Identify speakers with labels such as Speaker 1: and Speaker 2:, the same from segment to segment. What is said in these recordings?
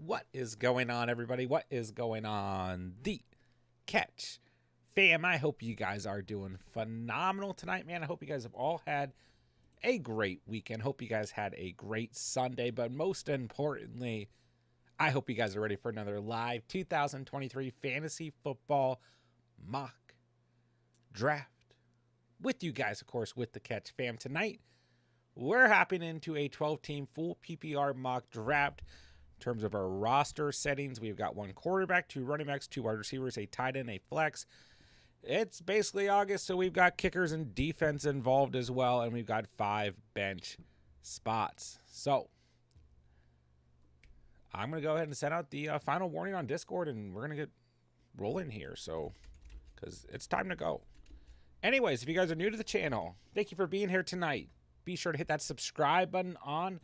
Speaker 1: What is going on, everybody? What is going on? The Catch fam, I hope you guys are doing phenomenal tonight, man. I hope you guys have all had a great weekend. Hope you guys had a great Sunday, but most importantly, I hope you guys are ready for another live 2023 fantasy football mock draft with you guys, of course, with the Catch fam. Tonight, we're hopping into a 12-team full PPR mock draft. In terms of our roster settings, we've got one quarterback, two running backs, two wide receivers, a tight end, a flex. It's basically August, so we've got kickers and defense involved as well, and we've got 5 bench spots. So I'm going to go ahead and send out the final warning on Discord, and we're going to get rolling here, so because it's time to go. Anyways, if you guys are new to the channel, thank you for being here tonight. Be sure to hit that subscribe button on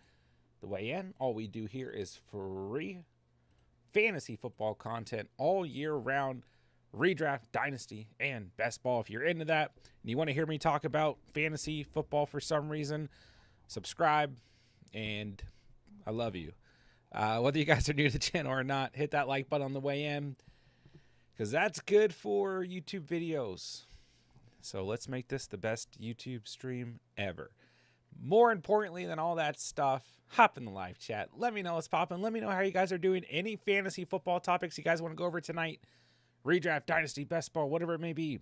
Speaker 1: the way in. All we do here is free fantasy football content all year round. Redraft, dynasty, and best ball. If you're into that and you want to hear me talk about fantasy football for some reason, subscribe, and I love you. Whether you guys are new to the channel or not, hit that like button on the way in, because that's good for YouTube videos. So let's make this the best YouTube stream ever. More importantly than all that stuff, hop in the live chat. Let me know what's popping. Let me know how you guys are doing. Any fantasy football topics you guys want to go over tonight. Redraft, dynasty, best ball, whatever it may be.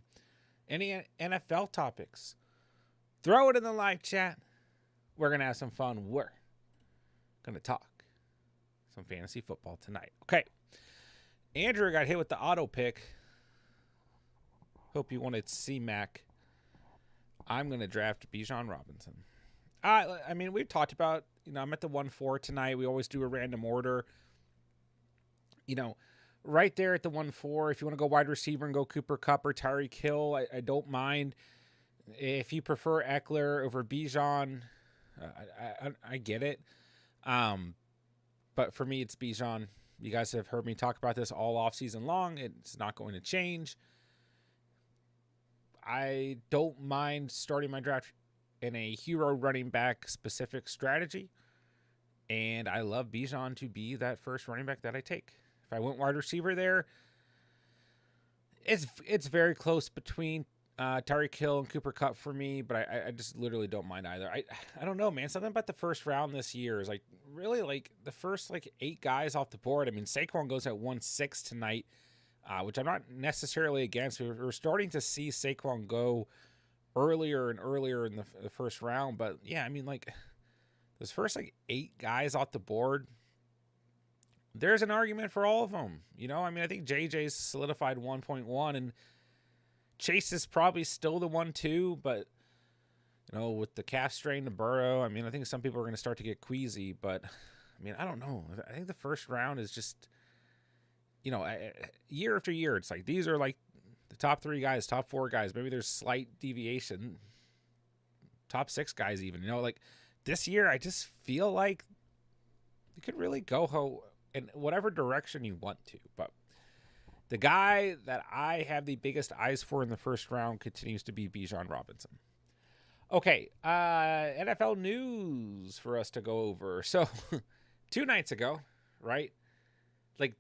Speaker 1: Any NFL topics. Throw it in the live chat. We're going to have some fun. We're going to talk some fantasy football tonight. Okay. Andrew got hit with the auto pick. Hope you wanted C-Mac. I'm going to draft Bijan Robinson. I mean, we've talked about, I'm at the 1-4 tonight. We always do a random order. Right there at the 1-4, if you want to go wide receiver and go Cooper Kupp or Tyreek Hill, I don't mind. If you prefer Eckler over Bijan, I get it. But for me, it's Bijan. You guys have heard me talk about this all offseason long. It's not going to change. I don't mind starting my draft in a hero running back specific strategy. And I love Bijan to be that first running back that I take. If I went wide receiver there, it's very close between Tyreek Hill and Cooper Kupp for me, but I just literally don't mind either. I don't know, man. Something about the first round this year is really the first 8 guys off the board. I mean, Saquon goes at 1-6 tonight, which I'm not necessarily against. We're starting to see Saquon go earlier and earlier in the first round, but yeah, I mean, those first 8 guys off the board, there's an argument for all of them. I mean, I think JJ's solidified 1.1, and Chase is probably still the 1-2, but, with the calf strain to Burrow, I mean, I think some people are going to start to get queasy, but, I mean, I don't know. I think the first round is just, year after year, it's these are the top 3 guys, top 4 guys. Maybe there's slight deviation. Top 6 guys even. This year, I just feel like you could really go in whatever direction you want to. But the guy that I have the biggest eyes for in the first round continues to be Bijan Robinson. Okay, NFL news for us to go over. So 2 nights ago, right?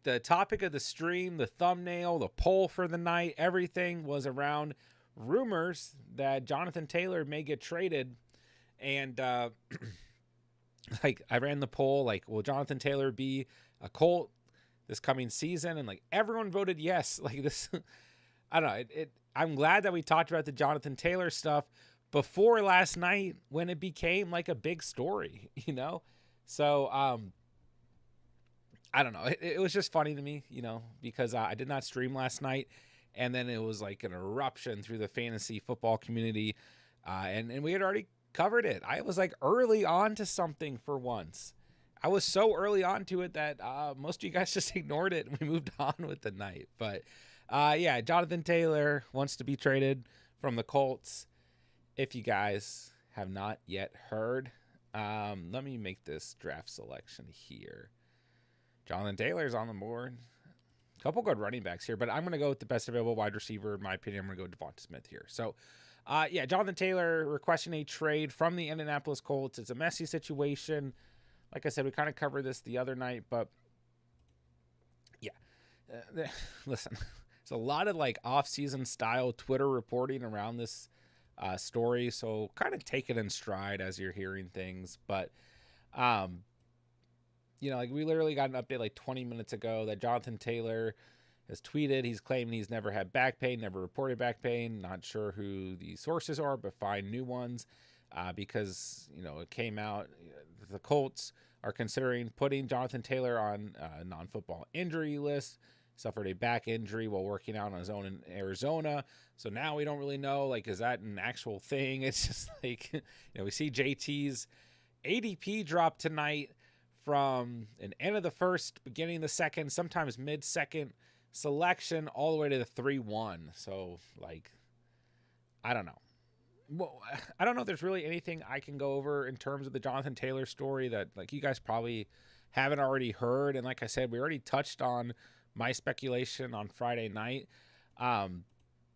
Speaker 1: The topic of the stream, the thumbnail, the poll for the night, everything was around rumors that Jonathan Taylor may get traded. And I ran the poll, will Jonathan Taylor be a Colt this coming season? And everyone voted yes. This, I don't know. I'm glad that we talked about the Jonathan Taylor stuff before last night when it became a big story, So, I don't know. It was just funny to me, because I did not stream last night, and then it was an eruption through the fantasy football community, and we had already covered it. I was early on to something for once. I was so early on to it that most of you guys just ignored it and we moved on with the night. But yeah, Jonathan Taylor wants to be traded from the Colts. If you guys have not yet heard, let me make this draft selection here. Jonathan Taylor's on the board. A couple good running backs here, but I'm going to go with the best available wide receiver. In my opinion, I'm going to go Devonta Smith here. So, yeah, Jonathan Taylor requesting a trade from the Indianapolis Colts. It's a messy situation. Like I said, we kind of covered this the other night, but Listen, there's a lot of like off-season style Twitter reporting around this story, so kind of take it in stride as you're hearing things. But like we literally got an update like 20 minutes ago that Jonathan Taylor has tweeted. He's claiming he's never had back pain, never reported back pain. Not sure who the sources are, but find new ones because it came out. The Colts are considering putting Jonathan Taylor on a non-football injury list. Suffered a back injury while working out on his own in Arizona. So now we don't really know, like, is that an actual thing? It's just like, we see JT's ADP drop tonight from an end of the first, beginning of the second, sometimes mid-second selection all the way to the 3-1. So, like, I don't know. Well, I don't know if there's really anything I can go over in terms of the Jonathan Taylor story that, like, you guys probably haven't already heard. And like I said, we already touched on my speculation on Friday night.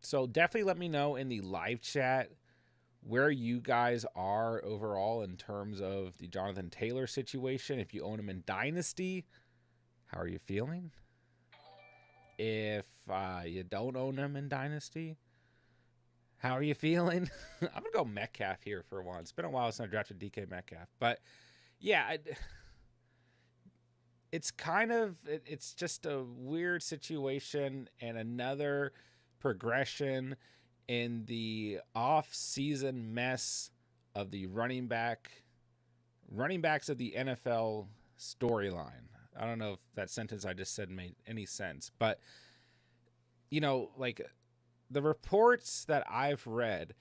Speaker 1: So definitely let me know in the live chat where you guys are overall in terms of the Jonathan Taylor situation. If you own him in Dynasty, how are you feeling? If you don't own him in Dynasty, how are you feeling? I'm going to go Metcalf here for once. It's been a while since I drafted DK Metcalf. But yeah, it's just a weird situation and another progression in the off-season mess of the running backs of the NFL storyline. I don't know if that sentence I just said made any sense, but like the reports that I've read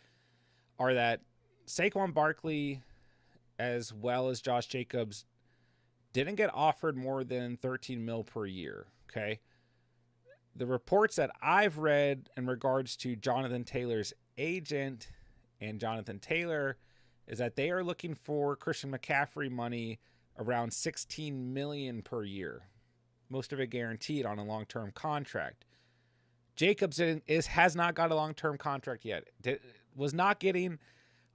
Speaker 1: are that Saquon Barkley as well as Josh Jacobs didn't get offered more than $13 million per year, okay? The reports that I've read in regards to Jonathan Taylor's agent and Jonathan Taylor is that they are looking for Christian McCaffrey money around $16 million per year, most of it guaranteed on a long-term contract. Jacobs has not got a long-term contract yet. Was not getting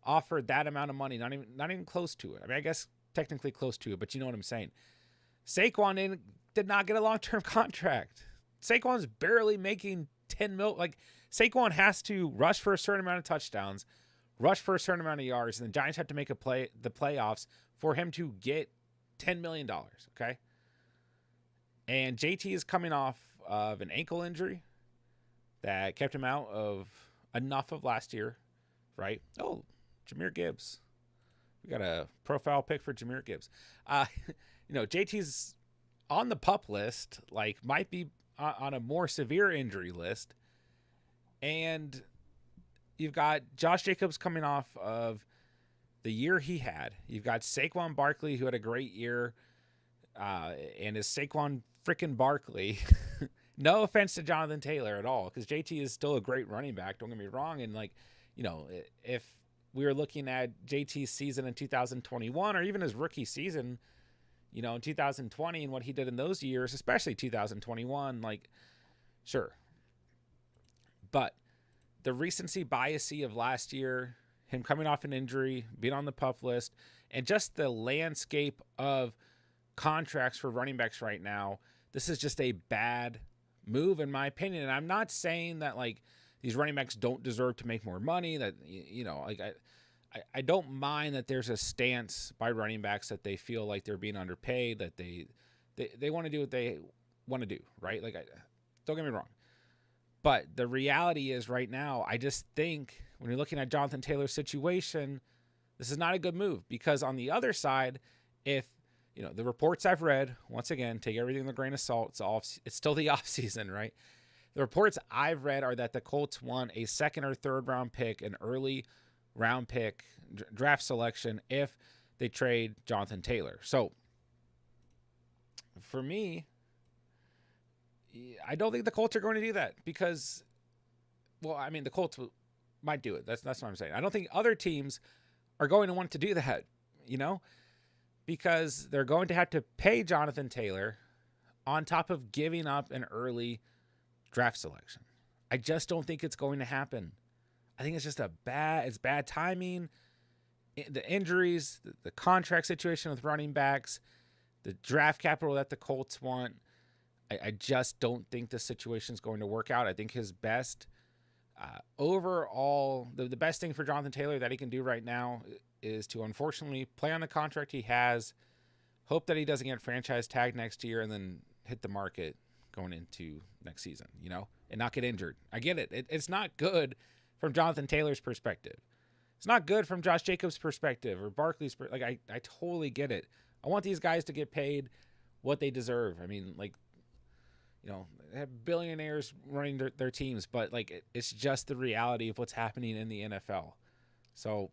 Speaker 1: offered that amount of money, not even close to it. I mean, I guess technically close to it, but you know what I'm saying. Saquon did not get a long-term contract. Saquon's barely making $10 million. Like, Saquon has to rush for a certain amount of touchdowns, rush for a certain amount of yards, and the Giants have to make the playoffs for him to get $10 million, okay? And JT is coming off of an ankle injury that kept him out of enough of last year, right? Oh, Jahmyr Gibbs. We got a profile pic for Jahmyr Gibbs. JT's on the PUP list, like might be on a more severe injury list. And you've got Josh Jacobs coming off of the year he had. You've got Saquon Barkley, who had a great year, and is Saquon freaking Barkley. No offense to Jonathan Taylor at all, because JT is still a great running back. Don't get me wrong. And if we were looking at JT's season in 2021 or even his rookie season, in 2020 and what he did in those years, especially 2021, like, sure. But the recency bias of last year, him coming off an injury, being on the PUP list, and just the landscape of contracts for running backs right now, this is just a bad move in my opinion. And I'm not saying that like these running backs don't deserve to make more money, that I don't mind that there's a stance by running backs that they feel like they're being underpaid, that they want to do what they want to do, right? Like, don't get me wrong. But the reality is right now, I just think when you're looking at Jonathan Taylor's situation, this is not a good move, because on the other side, if the reports I've read, once again, take everything with a grain of salt. It's still the off season, right? The reports I've read are that the Colts want a second or third round pick, an early round pick, draft selection if they trade Jonathan Taylor. So for me, I don't think the Colts are going to do that because, well, I mean, the Colts might do it. That's what I'm saying. I don't think other teams are going to want to do that, because they're going to have to pay Jonathan Taylor on top of giving up an early draft selection. I just don't think it's going to happen. I think it's just bad timing. The injuries, the contract situation with running backs, the draft capital that the Colts want. I just don't think the situation is going to work out. I think his best overall, the best thing for Jonathan Taylor that he can do right now is to unfortunately play on the contract he has, hope that he doesn't get franchise tag next year, and then hit the market going into next season, and not get injured. I get it. It's not good from Jonathan Taylor's perspective. It's not good from Josh Jacobs' perspective or Barkley's. I totally get it. I want these guys to get paid what they deserve. I mean, they have billionaires running their teams, but it's just the reality of what's happening in the NFL. So,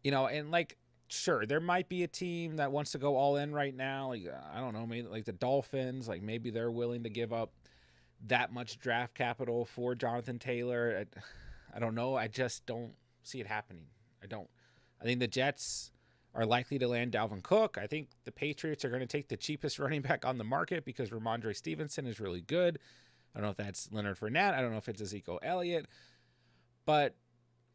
Speaker 1: and sure, there might be a team that wants to go all in right now. I don't know, maybe the Dolphins, maybe they're willing to give up that much draft capital for Jonathan Taylor. I don't know. I just don't see it happening. I don't. I think the Jets are likely to land Dalvin Cook. I think the Patriots are going to take the cheapest running back on the market because Ramondre Stevenson is really good. I don't know if that's Leonard Fournette. I don't know if it's Ezekiel Elliott. But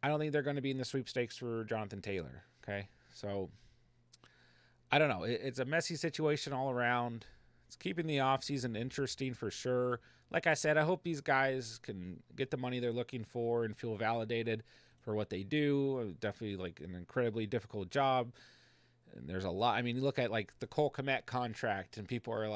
Speaker 1: I don't think they're going to be in the sweepstakes for Jonathan Taylor. Okay? So, I don't know. It's a messy situation all around. It's keeping the offseason interesting for sure. Like I said, I hope these guys can get the money they're looking for and feel validated for what they do. Definitely an incredibly difficult job. And there's a lot. I mean, you look at the Cole Kmet contract and people are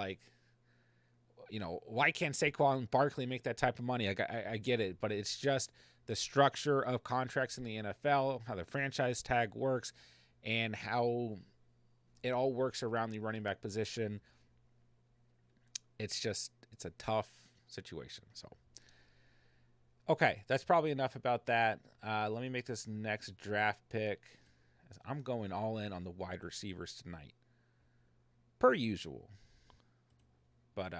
Speaker 1: why can't Saquon Barkley make that type of money? I get it, but it's just the structure of contracts in the NFL, how the franchise tag works, and how it all works around the running back position. It's a tough situation. So, okay, that's probably enough about that. Let me make this next draft pick. I'm going all in on the wide receivers tonight, per usual. But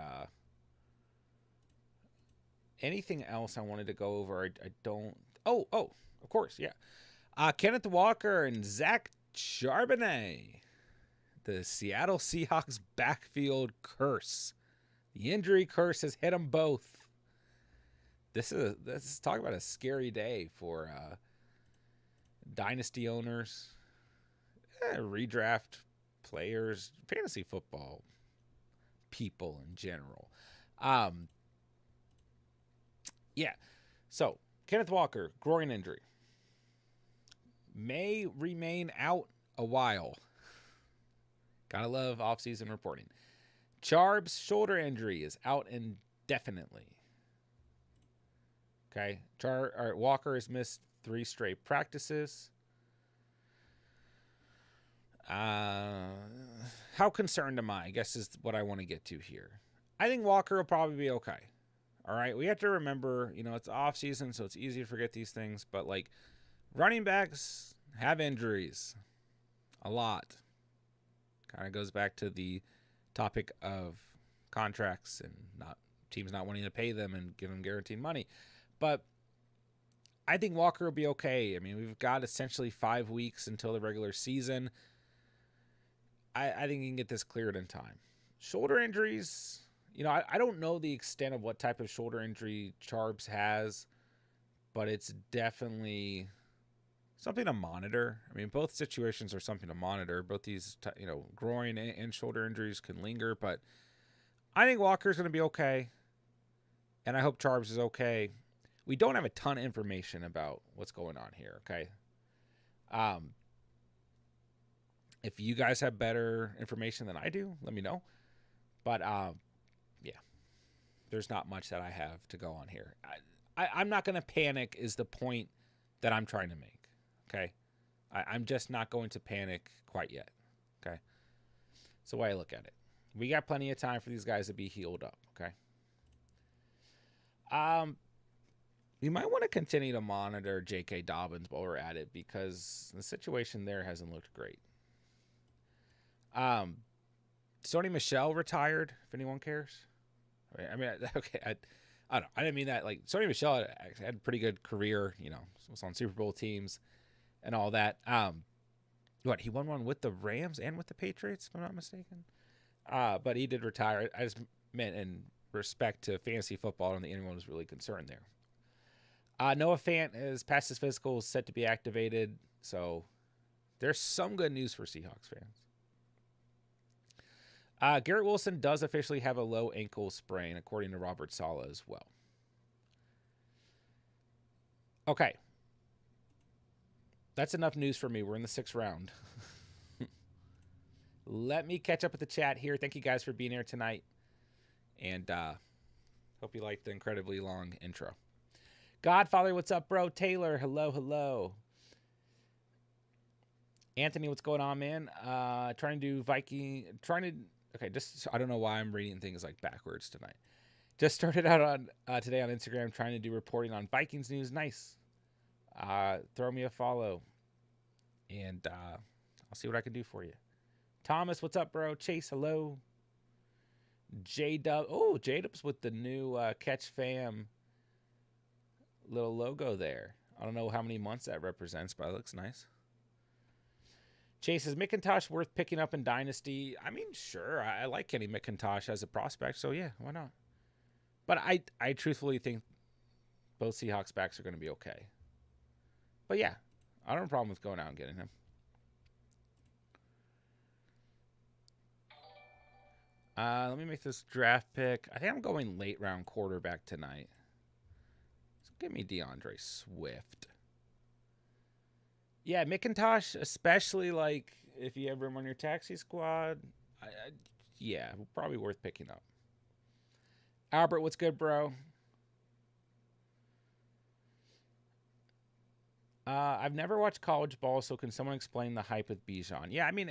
Speaker 1: anything else I wanted to go over? I don't. Oh, of course, yeah. Kenneth Walker and Zach Charbonnet. The Seattle Seahawks backfield curse. The injury curse has hit them both. This is talk about a scary day for dynasty owners, redraft players, fantasy football people in general. So Kenneth Walker, groin injury, may remain out a while. Gotta love off-season reporting. Charb's shoulder injury is out indefinitely. Okay. Walker has missed 3 straight practices. How concerned am I guess is what I want to get to here. I think Walker will probably be okay. All right. We have to remember, it's off season, so it's easy to forget these things. But running backs have injuries a lot. Kind of goes back to the topic of contracts and teams not wanting to pay them and give them guaranteed money. But I think Walker will be okay. I mean, we've got essentially 5 weeks until the regular season. I think he can get this cleared in time. Shoulder injuries, I don't know the extent of what type of shoulder injury Charbs has, but it's definitely something to monitor. I mean, both situations are something to monitor. Both these, groin and shoulder injuries can linger, but I think Walker's going to be okay, and I hope Charbs is okay. We don't have a ton of information about what's going on here, okay? If you guys have better information than I do, let me know. But, there's not much that I have to go on here. I'm not going to panic is the point that I'm trying to make, okay? I'm just not going to panic quite yet, okay? That's the way I look at it. We got plenty of time for these guys to be healed up, okay? We might want to continue to monitor J.K. Dobbins while we're at it because the situation there hasn't looked great. Sony Michel retired, if anyone cares. I mean, okay, I don't know. I didn't mean that. Sony Michel had a pretty good career, was on Super Bowl teams and all that. He won one with the Rams and with the Patriots, if I'm not mistaken. But he did retire. I just meant in respect to fantasy football, I don't think anyone was really concerned there. Noah Fant has passed his physical, set to be activated. So there's some good news for Seahawks fans. Garrett Wilson does officially have a low ankle sprain, according to Robert Saleh as well. Okay. That's enough news for me. We're in the 6th round. Let me catch up with the chat here. Thank you guys for being here tonight. And hope you liked the incredibly long intro. Godfather, what's up, bro? Taylor, hello, hello. Anthony, what's going on, man? Trying to do okay, just, I don't know why I'm reading things like backwards tonight. Just started out on today on Instagram trying to do reporting on Vikings news. Nice. Throw me a follow. And I'll see what I can do for you. Thomas, what's up, bro? Chase, hello. J-Dub. Oh, J-Dub's with the new Catch Fam little logo there. I don't know how many months that represents, but it looks nice. Chase, is McIntosh worth picking up in Dynasty? I mean, sure. I like Kenny McIntosh as a prospect, so yeah, why not? But I truthfully think both Seahawks backs are going to be okay. But yeah, I don't have a problem with going out and getting him. Let me make this draft pick. I think I'm going late round quarterback tonight. So give me DeAndre Swift. Yeah, McIntosh, especially like if you have room on your taxi squad, yeah, probably worth picking up. Albert, what's good, bro? I've never watched college ball, so can someone explain the hype with Bijan? Yeah, I mean,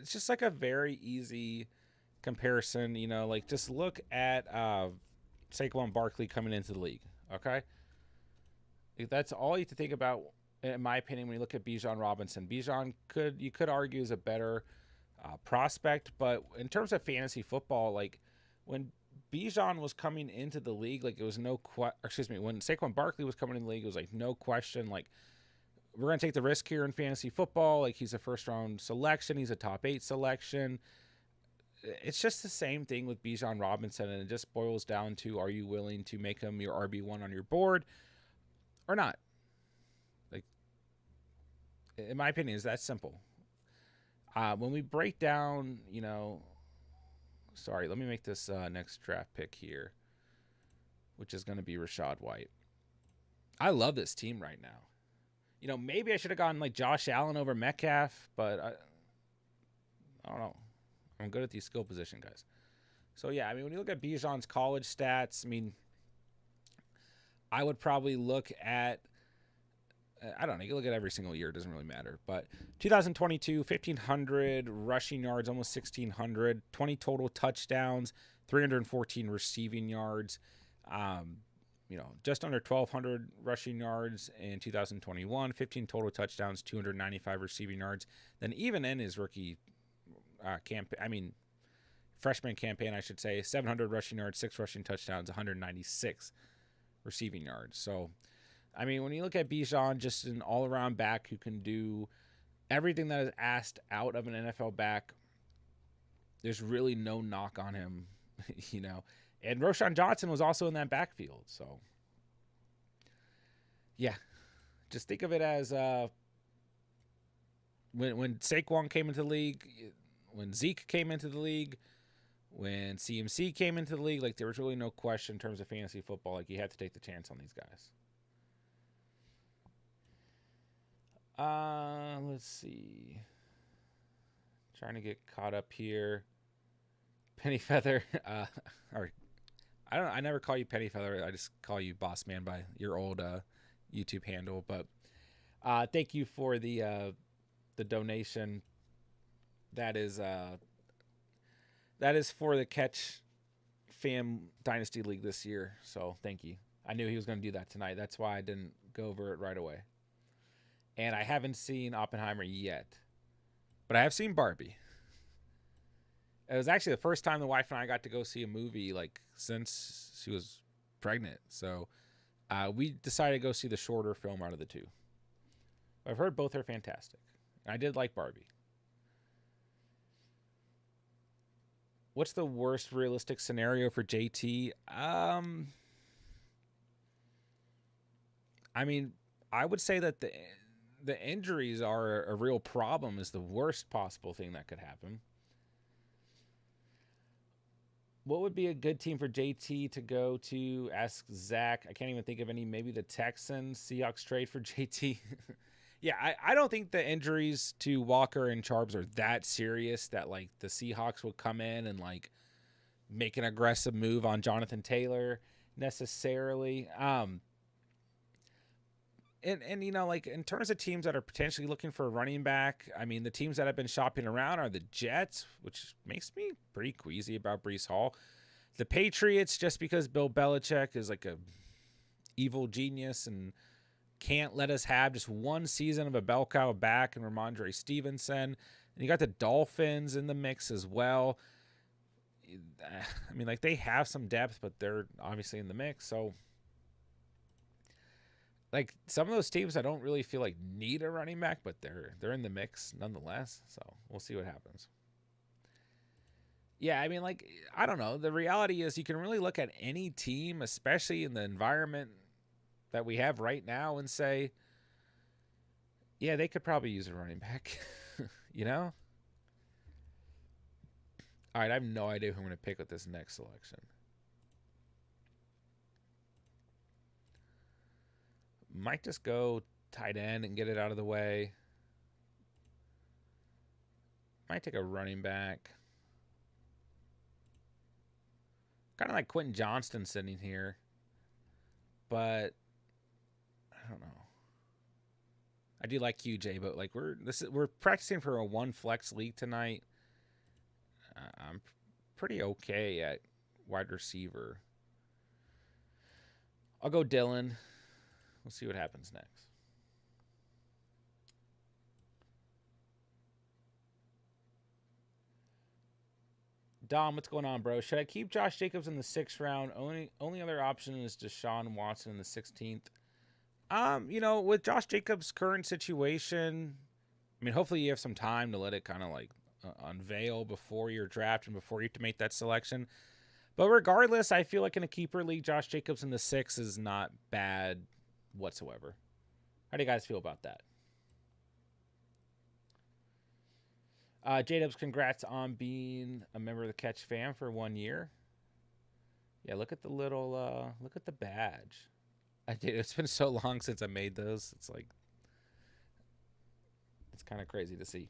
Speaker 1: it's just like a very easy comparison, you know, like just look at Saquon Barkley coming into the league, okay? That's all you have to think about, in my opinion, when you look at Bijan Robinson. Bijan you could argue is a better prospect, but in terms of fantasy football, like when Bijan was coming into the league, like it was when Saquon Barkley was coming in the league, it was like no question, like we're going to take the risk here in fantasy football. Like he's a first round selection. He's a top 8 selection. It's just the same thing with Bijan Robinson, and it just boils down to, are you willing to make him your RB1 on your board or not? Like, in my opinion, it's that simple. When we break down, you know, sorry, let me make this next draft pick here, which is going to be Rachaad White. I love this team right now. You know, maybe I should have gotten like Josh Allen over Metcalf, but I don't know. I'm good at these skill position guys. So, yeah, I mean, when you look at Bijan's college stats, I mean, I would probably look at, I don't know, you can look at every single year. It doesn't really matter. But 2022, 1,500 rushing yards, almost 1,600, 20 total touchdowns, 314 receiving yards, you know, just under 1,200 rushing yards in 2021, 15 total touchdowns, 295 receiving yards. Then even in his rookie freshman campaign, I should say, 700 rushing yards, 6 rushing touchdowns, 196 receiving yards. So, I mean, when you look at Bijan, just an all-around back who can do everything that is asked out of an NFL back, there's really no knock on him, you know. And Roschon Johnson was also in that backfield. So, yeah, just think of it as when Saquon came into the league, when Zeke came into the league, when CMC came into the league, like there was really no question in terms of fantasy football. Like you had to take the chance on these guys. Let's see. Trying to get caught up here. Penny Feather. I never call you Penny Feather. I just call you Boss Man by your old YouTube handle. But thank you for the donation. That is for the Catch Fam Dynasty League this year. So thank you. I knew he was going to do that tonight. That's why I didn't go over it right away. And I haven't seen Oppenheimer yet, but I have seen Barbie. It was actually the first time the wife and I got to go see a movie like since she was pregnant. So we decided to go see the shorter film out of the two. I've heard both are fantastic. I did like Barbie. What's the worst realistic scenario for JT? I mean, I would say that the injuries are a real problem, is the worst possible thing that could happen. What would be a good team for JT to go to? Ask Zach. I can't even think of any. Maybe the Texans. Seahawks trade for JT. Yeah, I don't think the injuries to Walker and Chubbs are that serious that like the Seahawks would come in and like make an aggressive move on Jonathan Taylor necessarily. And you know, like in terms of teams that are potentially looking for a running back, I mean, the teams that have been shopping around are the Jets, which makes me pretty queasy about Breece Hall. The Patriots, just because Bill Belichick is like a evil genius and can't let us have just one season of a bell cow back and Ramondre Stevenson. And you got the Dolphins in the mix as well. I mean, like they have some depth, but they're obviously in the mix. So, like some of those teams, I don't really feel like need a running back, but they're in the mix nonetheless. So we'll see what happens. Yeah, I mean, like I don't know. The reality is, you can really look at any team, especially in the environment that we have right now, and say, yeah, they could probably use a running back. You know. All right, I have no idea who I'm going to pick with this next selection. Might just go tight end and get it out of the way. Might take a running back. Kind of like Quentin Johnston sitting here. But I don't know. I do like QJ, but like we're practicing for a one flex league tonight. I'm pretty okay at wide receiver. I'll go Dylan. We'll see what happens next. Dom, what's going on, bro? Should I keep Josh Jacobs in the 6th round? Only other option is Deshaun Watson in the 16th. You know, with Josh Jacobs' current situation, I mean, hopefully you have some time to let it kind of like unveil before your draft and before you have to make that selection. But regardless, I feel like in a keeper league, Josh Jacobs in the 6 is not bad whatsoever. How do you guys feel about that? J-Dubs, congrats on being a member of the Catch fam for 1 year. Yeah, look at the little, look at the badge. It's been so long since I made those. It's like, it's kind of crazy to see.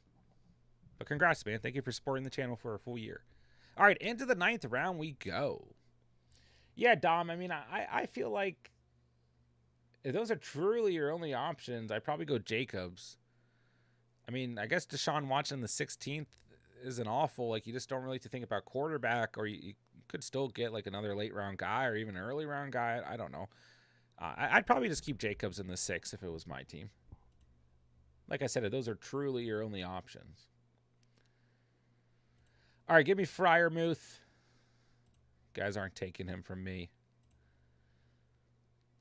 Speaker 1: But congrats, man. Thank you for supporting the channel for a full year. All right, into the 9th round we go. Yeah, Dom, I mean, I feel like if those are truly your only options, I'd probably go Jacobs. I mean, I guess Deshaun Watson the 16th isn't awful. Like, you just don't really have to think about quarterback, or you could still get like another late round guy or even an early round guy. I don't know. I'd probably just keep Jacobs in the 6 if it was my team. Like I said, if those are truly your only options. All right, give me Freiermuth. Guys aren't taking him from me.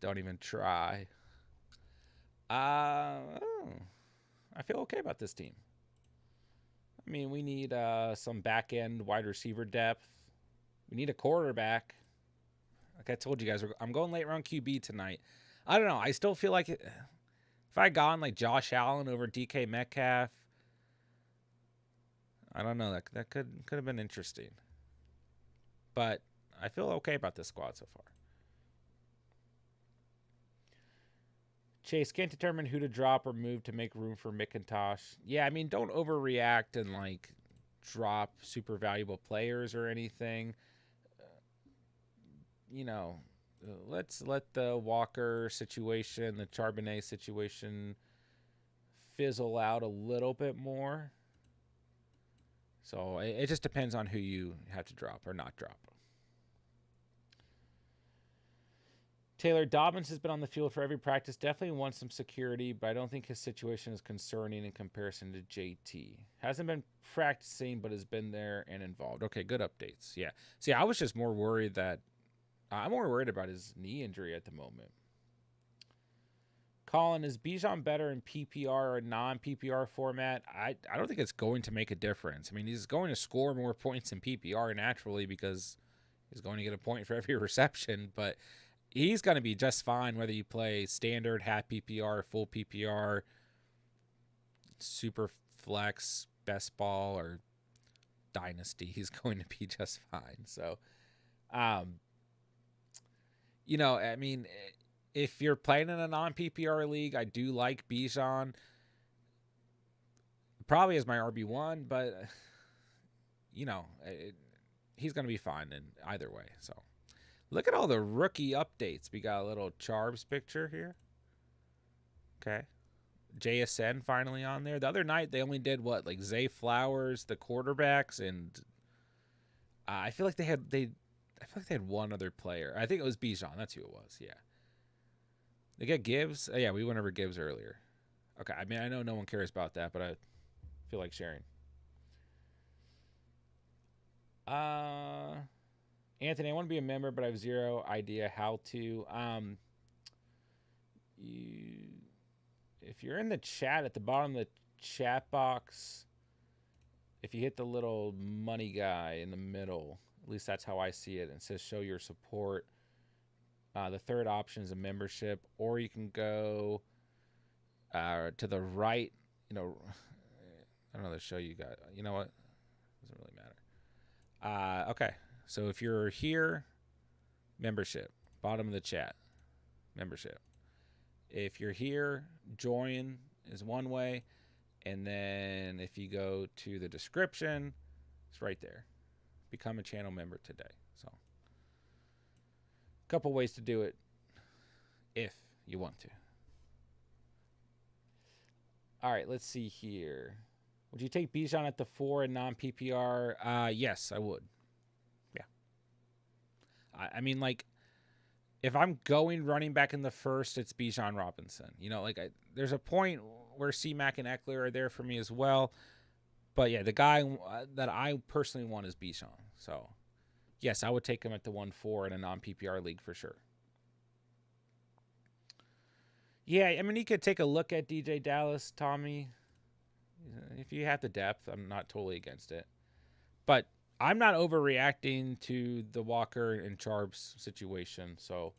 Speaker 1: Don't even try. I feel okay about this team. I mean, we need some back-end wide receiver depth. We need a quarterback. Like I told you guys, I'm going late round QB tonight. I don't know. I still feel like if I had gone like Josh Allen over DK Metcalf, I don't know. That could have been interesting. But I feel okay about this squad so far. Chase, can't determine who to drop or move to make room for McIntosh. Yeah, I mean, don't overreact and like drop super valuable players or anything. You know, let's let the Walker situation, the Charbonnet situation fizzle out a little bit more. So it just depends on who you have to drop or not drop. Taylor Dobbins has been on the field for every practice. Definitely wants some security, but I don't think his situation is concerning in comparison to JT. Hasn't been practicing, but has been there and involved. Okay, good updates. Yeah. See, I was just more worried that I'm more worried about his knee injury at the moment. Colin, is Bijan better in PPR or non-PPR format? I don't think it's going to make a difference. I mean, he's going to score more points in PPR naturally because he's going to get a point for every reception, but he's going to be just fine whether you play standard, half PPR, full PPR, super flex, best ball, or dynasty. He's going to be just fine. So Um, you know, I mean, if you're playing in a non-PPR league, I do like Bijan. Probably as my RB1, but, you know, he's going to be fine in either way. So, look at all the rookie updates. We got a little Charbs picture here. Okay. JSN finally on there. The other night, they only did, what, like Zay Flowers, the quarterbacks, and I feel like they had one other player. I think it was Bijan. That's who it was. Yeah. They get Gibbs. Yeah, we went over Gibbs earlier. Okay. I mean, I know no one cares about that, but I feel like sharing. Anthony, I want to be a member, but I have zero idea how to. If you're in the chat at the bottom of the chat box, if you hit the little money guy in the middle, at least that's how I see it, and it says show your support. The third option is a membership, or you can go to the right. You know, I don't know to show you guys. You know what? Doesn't really matter. Okay, so if you're here, membership, bottom of the chat, membership. If you're here, join is one way, and then if you go to the description, it's right there. Become a channel member today. So, a couple ways to do it if you want to. All right, let's see here. Would you take Bijan at the 4 in non-PPR? Yes, I would. Yeah. I mean, like, if I'm going running back in the first, it's Bijan Robinson. You know, like, there's a point where C-Mac and Eckler are there for me as well. But, yeah, the guy that I personally want is Bijan. So, yes, I would take him at the 1-4 in a non-PPR league for sure. Yeah, I mean, you could take a look at DJ Dallas, Tommy. If you have the depth, I'm not totally against it. But I'm not overreacting to the Walker and Charbs situation, so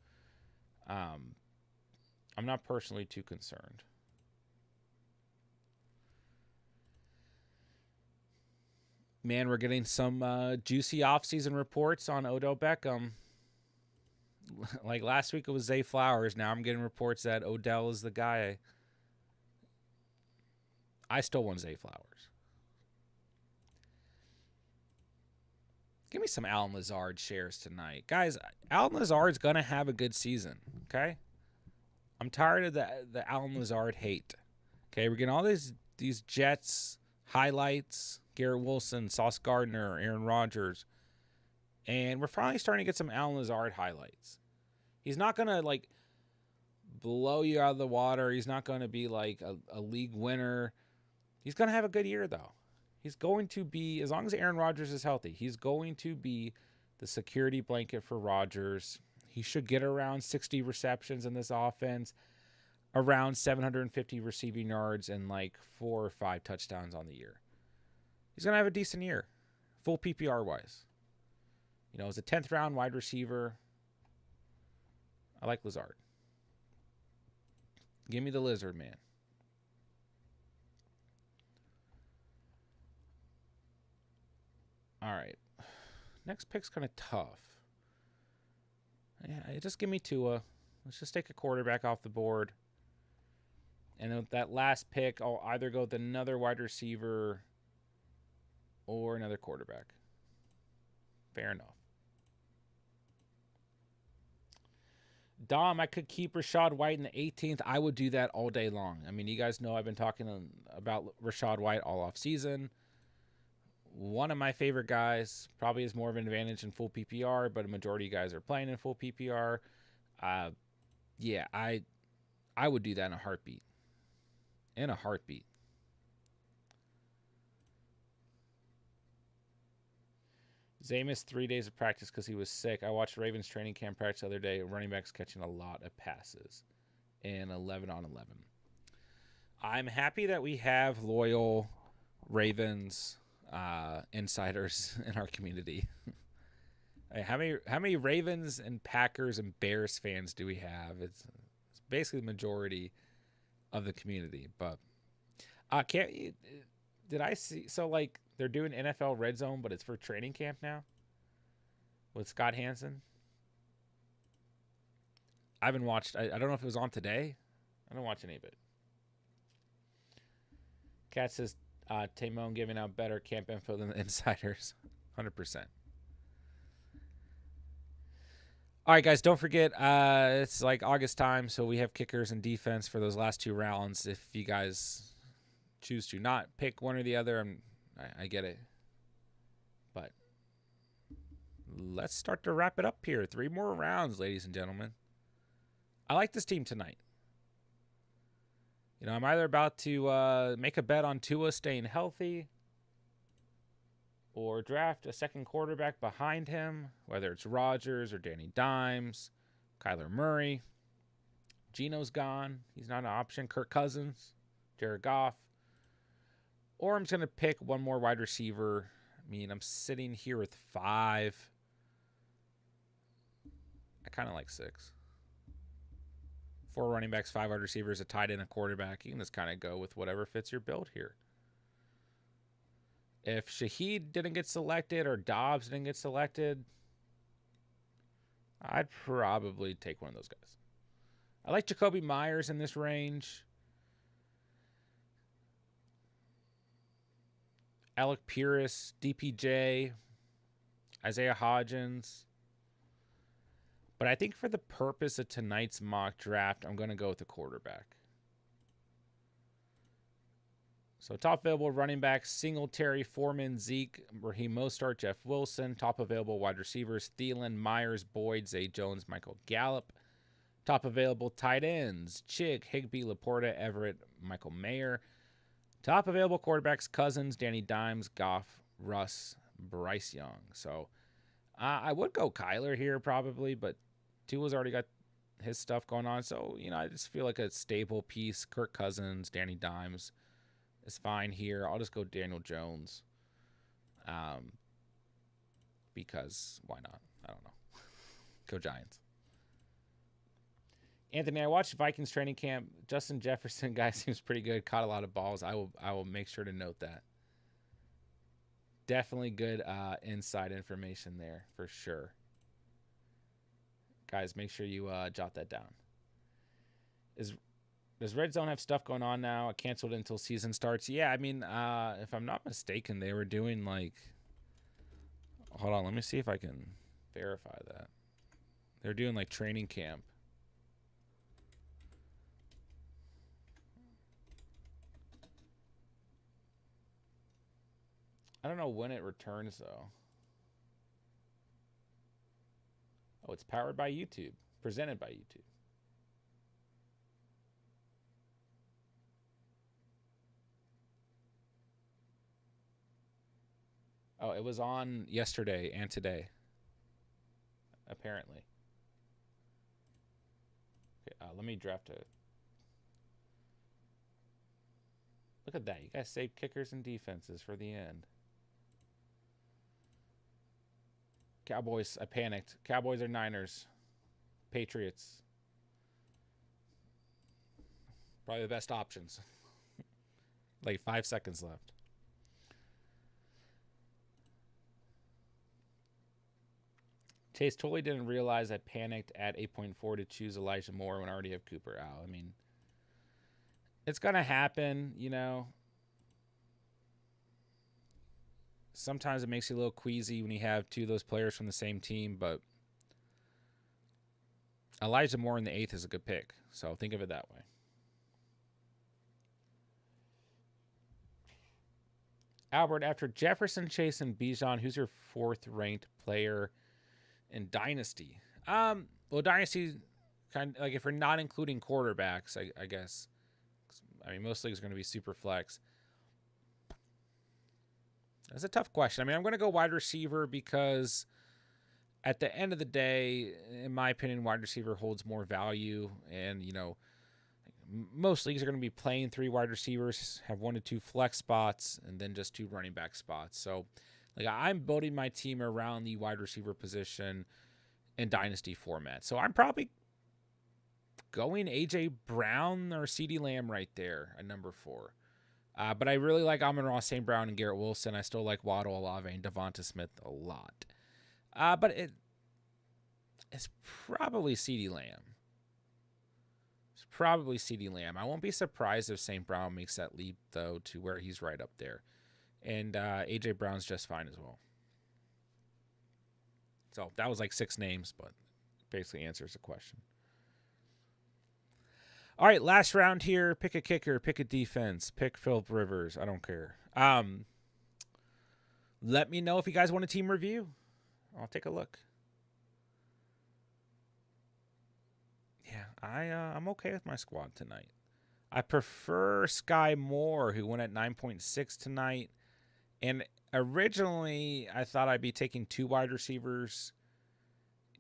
Speaker 1: I'm not personally too concerned. Man, we're getting some juicy offseason reports on Odell Beckham. Like last week it was Zay Flowers. Now I'm getting reports that Odell is the guy. I still want Zay Flowers. Give me some Allen Lazard shares tonight. Guys, Allen Lazard's going to have a good season, okay? I'm tired of the Allen Lazard hate. Okay, we're getting all these Jets highlights, Garrett Wilson, Sauce Gardner, Aaron Rodgers, and we're finally starting to get some Allen Lazard highlights. He's not going to, like, blow you out of the water. He's not going to be, like, a league winner. He's going to have a good year, though. He's going to be, as long as Aaron Rodgers is healthy, he's going to be the security blanket for Rodgers. He should get around 60 receptions in this offense, around 750 receiving yards, and like 4 or 5 touchdowns on the year. He's going to have a decent year, full PPR-wise. You know, as a 10th round wide receiver, I like Lazard. Give me the lizard, man. All right. Next pick's kind of tough. Yeah, just give me Tua. Let's just take a quarterback off the board. And with that last pick, I'll either go with another wide receiver or another quarterback. Fair enough. Dom, I could keep Rachaad White in the 18th. I would do that all day long. I mean, you guys know I've been talking about Rachaad White all off season. One of my favorite guys, probably has more of an advantage in full PPR, but a majority of guys are playing in full PPR. Yeah, I would do that in a heartbeat. In a heartbeat. Zay missed 3 days of practice because he was sick. I watched Ravens training camp practice the other day. Running backs catching a lot of passes in 11 on 11. I'm happy that we have loyal Ravens insiders in our community. How many Ravens and Packers and Bears fans do we have? It's basically the majority of the community. But did I see? So like they're doing NFL Red Zone, but it's for training camp now. with Scott Hansen. I haven't watched. I don't know if it was on today. I don't watch any of it. Cat says Timon giving out better camp info than the insiders. 100%. All right, guys, don't forget, it's like August time, so we have kickers and defense for those last 2 rounds. If you guys choose to not pick one or the other, I get it. But let's start to wrap it up here. 3 more rounds, ladies and gentlemen. I like this team tonight. You know, I'm either about to make a bet on Tua staying healthy or draft a second quarterback behind him, whether it's Rodgers or Danny Dimes, Kyler Murray. Geno's gone. He's not an option. Kirk Cousins, Jared Goff. Or I'm just going to pick one more wide receiver. I mean, I'm sitting here with 5. I kind of like 6. 4 running backs, 5 wide receivers, a tight end, a quarterback. You can just kind of go with whatever fits your build here. If Shaheed didn't get selected or Dobbs didn't get selected, I'd probably take one of those guys. I like Jacoby Myers in this range. Alec Pierce, DPJ, Isaiah Hodgins. But I think for the purpose of tonight's mock draft, I'm going to go with the quarterback. So top available running backs, Singletary, Foreman, Zeke, Raheem Mostert, Jeff Wilson. Top available wide receivers, Thielen, Myers, Boyd, Zay Jones, Michael Gallup. Top available tight ends, Chick, Higbee, Laporta, Everett, Michael Mayer. Top available quarterbacks, Cousins, Danny Dimes, Goff, Russ, Bryce Young. So I would go Kyler here probably, but Tua's already got his stuff going on. So, you know, I just feel like a stable piece. Kirk Cousins, Danny Dimes is fine here. I'll just go Daniel Jones. Because why not? I don't know. Go Giants. Anthony, I watched Vikings training camp. Justin Jefferson guy seems pretty good. Caught a lot of balls. I will make sure to note that. Definitely good inside information there for sure. Guys, make sure you jot that down. Does Red Zone have stuff going on now? Canceled until season starts? Yeah, I mean, if I'm not mistaken, they were doing like... Hold on, let me see if I can verify that. They're doing like training camp. I don't know when it returns, though. Oh, it's powered by YouTube. Presented by YouTube. Oh, it was on yesterday and today. Apparently. Okay, let me draft it. Look at that. You guys saved kickers and defenses for the end. Cowboys, I panicked. Cowboys or Niners? Patriots. Probably the best options. Like 5 seconds left. Chase totally didn't realize I panicked at 8.4 to choose Elijah Moore when I already have Cooper out. I mean, it's going to happen, you know. Sometimes it makes you a little queasy when you have 2 of those players from the same team, but Elijah Moore in the 8th is a good pick. So think of it that way. Albert, after Jefferson, Chase, and Bijan, who's your 4th ranked player in Dynasty? Well, Dynasty, kind of like if we're not including quarterbacks, I guess. I mean, most leagues are going to be super flex. That's a tough question. I mean, I'm going to go wide receiver because at the end of the day, in my opinion, wide receiver holds more value. And, you know, most leagues are going to be playing 3 wide receivers, have 1 to 2 flex spots, and then just 2 running back spots. So, like, I'm building my team around the wide receiver position in Dynasty format. So I'm probably going A.J. Brown or CeeDee Lamb right there at number 4. But I really like Amon-Ra St. Brown and Garrett Wilson. I still like Waddle, Olave, and Devonta Smith a lot. But It's probably CeeDee Lamb. It's probably CeeDee Lamb. I won't be surprised if St. Brown makes that leap, though, to where he's right up there. And A.J. Brown's just fine as well. So that was like 6 names, but basically answers the question. All right, last round here. Pick a kicker, pick a defense, pick Phillip Rivers. I don't care. Let me know if you guys want a team review. I'll take a look. Yeah, I'm okay with my squad tonight. I prefer Sky Moore, who went at 9.6 tonight. And originally, I thought I'd be taking 2 wide receivers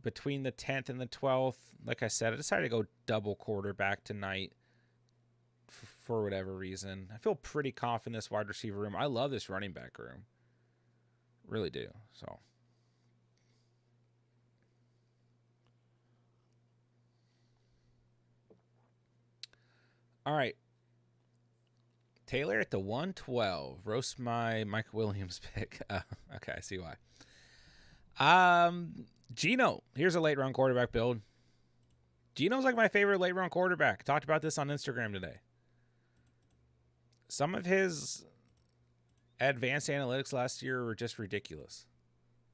Speaker 1: between the 10th and the 12th. Like I said, I decided to go double quarterback tonight for whatever reason. I feel pretty confident in this wide receiver room. I love this running back room. Really do. So, all right. Taylor at the 112. Roast my Mike Williams pick. Okay, I see why. Geno. Here's a late round quarterback build. Geno's like my favorite late round quarterback. Talked about this on Instagram today. Some of his advanced analytics last year were just ridiculous.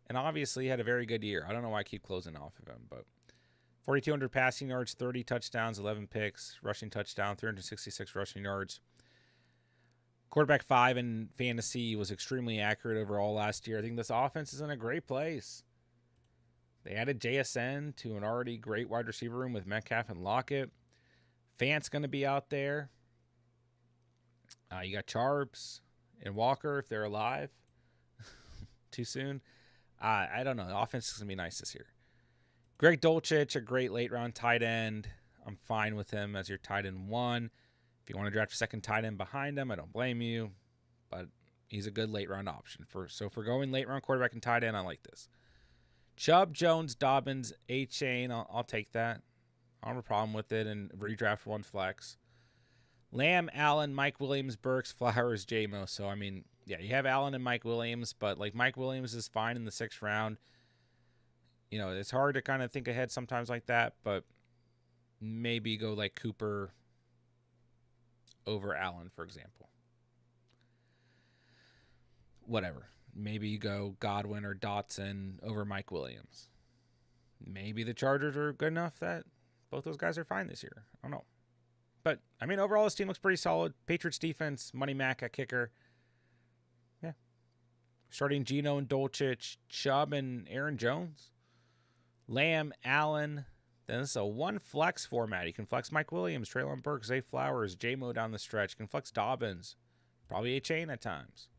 Speaker 1: And obviously he had a very good year. I don't know why I keep closing off of him, but 4,200 passing yards, 30 touchdowns, 11 picks, rushing touchdown, 366 rushing yards. Quarterback 5 in fantasy was extremely accurate overall last year. I think this offense is in a great place. They added JSN to an already great wide receiver room with Metcalf and Lockett. Fant's going to be out there. You got Charps and Walker if they're alive. Too soon. I don't know. The offense is going to be nice this year. Greg Dulcich, a great late round tight end. I'm fine with him as your tight end 1. If you want to draft a second tight end behind him, I don't blame you. But he's a good late round option. So for going late round quarterback and tight end, I like this. Chubb, Jones, Dobbins, A-Chain, I'll take that. I don't have a problem with it. And redraft 1 flex. Lamb, Allen, Mike Williams, Burks, Flowers, J-Mo. So, I mean, yeah, you have Allen and Mike Williams, but, like, Mike Williams is fine in the 6th round. You know, it's hard to kind of think ahead sometimes like that, but maybe go, like, Cooper over Allen, for example. Whatever. Maybe you go Godwin or Dotson over Mike Williams. Maybe the Chargers are good enough that both those guys are fine this year. I don't know. But, I mean, overall, this team looks pretty solid. Patriots defense, Money Mac at kicker. Yeah. Starting Geno and Dulcich, Chubb and Aaron Jones. Lamb, Allen. Then this is a 1 flex format. You can flex Mike Williams, Treylon Burks, Zay Flowers, J-Mo down the stretch. You can flex Dobbins. Probably A-Chain at times.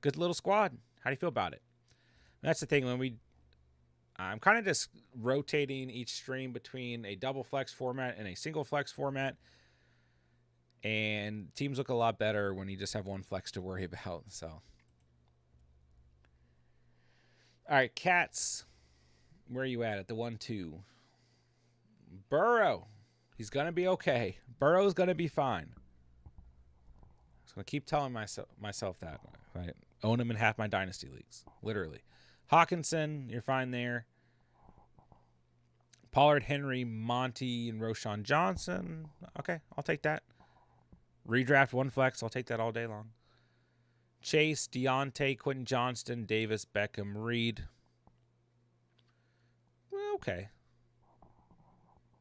Speaker 1: Good little squad. How do you feel about it? That's the thing. I'm kind of just rotating each stream between a double flex format and a single flex format. And teams look a lot better when you just have 1 flex to worry about. So, all right, Cats. Where are you at the 1-2? Burrow. He's going to be okay. Burrow's going to be fine. I'm going to keep telling myself that. Right? Own him in half my dynasty leagues. Literally. Hawkinson, you're fine there. Pollard, Henry, Monty, and Roschon Johnson. Okay, I'll take that. Redraft 1 flex. I'll take that all day long. Chase, Deontay, Quentin Johnston, Davis, Beckham, Reed. Well, okay.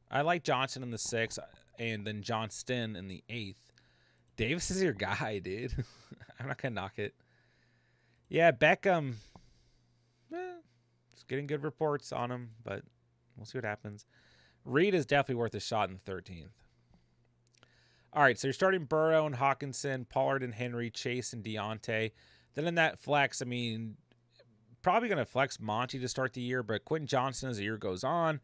Speaker 1: I like Johnson in the 6th and then Johnston in the 8th. Davis is your guy, dude. I'm not going to knock it. Yeah, Beckham. Just getting good reports on him, but we'll see what happens. Reed is definitely worth a shot in the 13th. All right, so you're starting Burrow and Hawkinson, Pollard and Henry, Chase and Deontay. Then in that flex, I mean, probably going to flex Monty to start the year, but Quentin Johnston as the year goes on,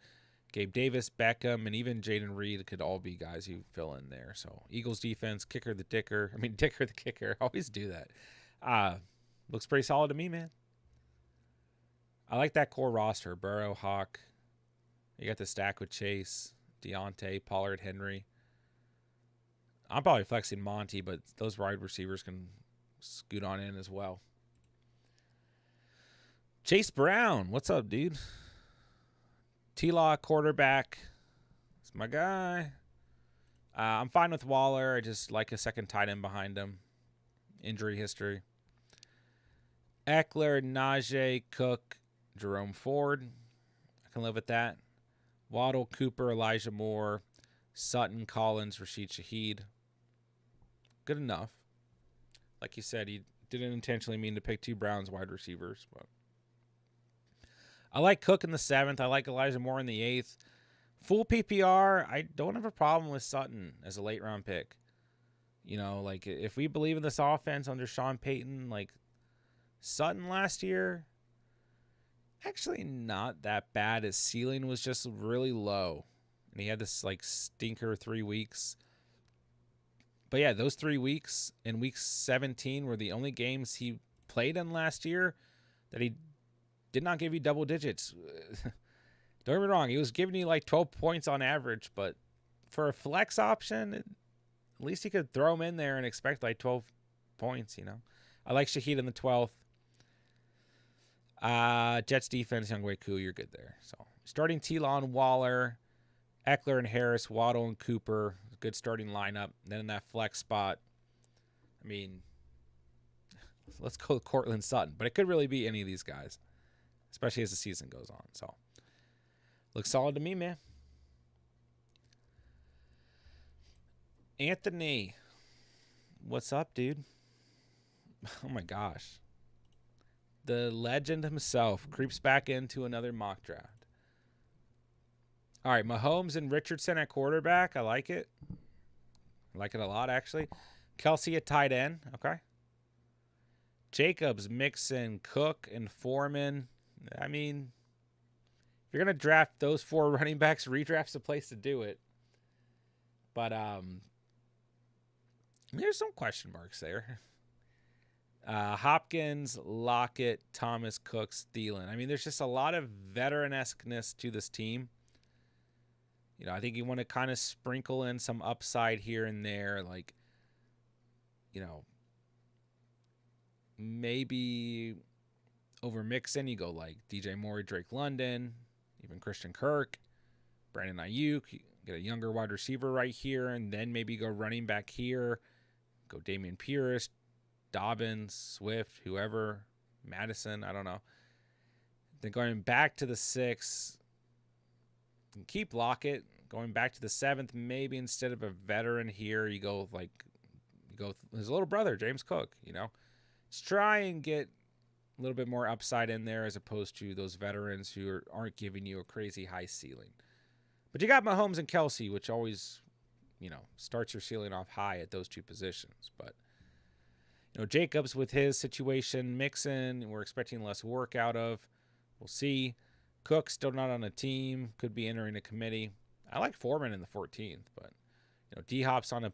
Speaker 1: Gabe Davis, Beckham, and even Jaden Reed could all be guys who fill in there. So Eagles defense, Dicker the kicker. Always do that. Looks pretty solid to me, man. I like that core roster. Burrow, Hawk. You got the stack with Chase, Deontay, Pollard, Henry. I'm probably flexing Monty, but those wide receivers can scoot on in as well. Chase Brown. What's up, dude? T-Law quarterback. It's my guy. I'm fine with Waller. I just like a second tight end behind him. Injury history. Eckler, Najee, Cook, Jerome Ford. I can live with that. Waddle, Cooper, Elijah Moore, Sutton, Collins, Rashid Shaheed. Good enough. Like you said, he didn't intentionally mean to pick 2 Browns wide receivers. But I like Cook in the 7th. I like Elijah Moore in the 8th. Full PPR, I don't have a problem with Sutton as a late round pick. You know, like if we believe in this offense under Sean Payton, like Sutton last year, actually not that bad. His ceiling was just really low. And he had this like stinker 3 weeks. But yeah, those 3 weeks in week 17 were the only games he played in last year that he did not give you double digits. Don't get me wrong, he was giving you like 12 points on average, but for a flex option, at least he could throw him in there and expect like 12 points, you know. I like Shaheed in the 12th. Jets defense, Younghoe Koo, you're good there. So starting T-Law and Waller, Eckler and Harris, Waddle and Cooper, good starting lineup. Then in that flex spot, I mean, let's go with Cortland Sutton, but it could really be any of these guys, especially as the season goes on. So looks solid to me, man. Anthony, what's up, dude? Oh my gosh. The legend himself creeps back into another mock draft. All right, Mahomes and Richardson at quarterback. I like it. I like it a lot, actually. Kelsey at tight end. Okay. Jacobs, Mixon, Cook, and Foreman. I mean, if you're going to draft those 4 running backs, redraft's the place to do it. But there's some question marks there. Hopkins, Lockett, Thomas, Cooks, Thielen. I mean, there's just a lot of veteran-esqueness to this team. You know, I think you want to kind of sprinkle in some upside here and there. Like, you know, maybe over Mixon, you go like DJ Moore, Drake London, even Christian Kirk, Brandon Ayuk. You get a younger wide receiver right here, and then maybe go running back here. Go Dameon Pierce, Dobbins, Swift, whoever, Madison, I don't know. Then going back to the 6th, keep Lockett. Going back to the 7th, maybe instead of a veteran here, you go with his little brother, James Cook, you know. Just try and get a little bit more upside in there as opposed to those veterans who aren't giving you a crazy high ceiling. But you got Mahomes and Kelsey, which always, you know, starts your ceiling off high at those 2 positions. But you know, Jacobs with his situation, Mixon, we're expecting less work out of. We'll see. Cook still not on a team, could be entering a committee. I like Foreman in the 14th, but you know, D-Hop's on a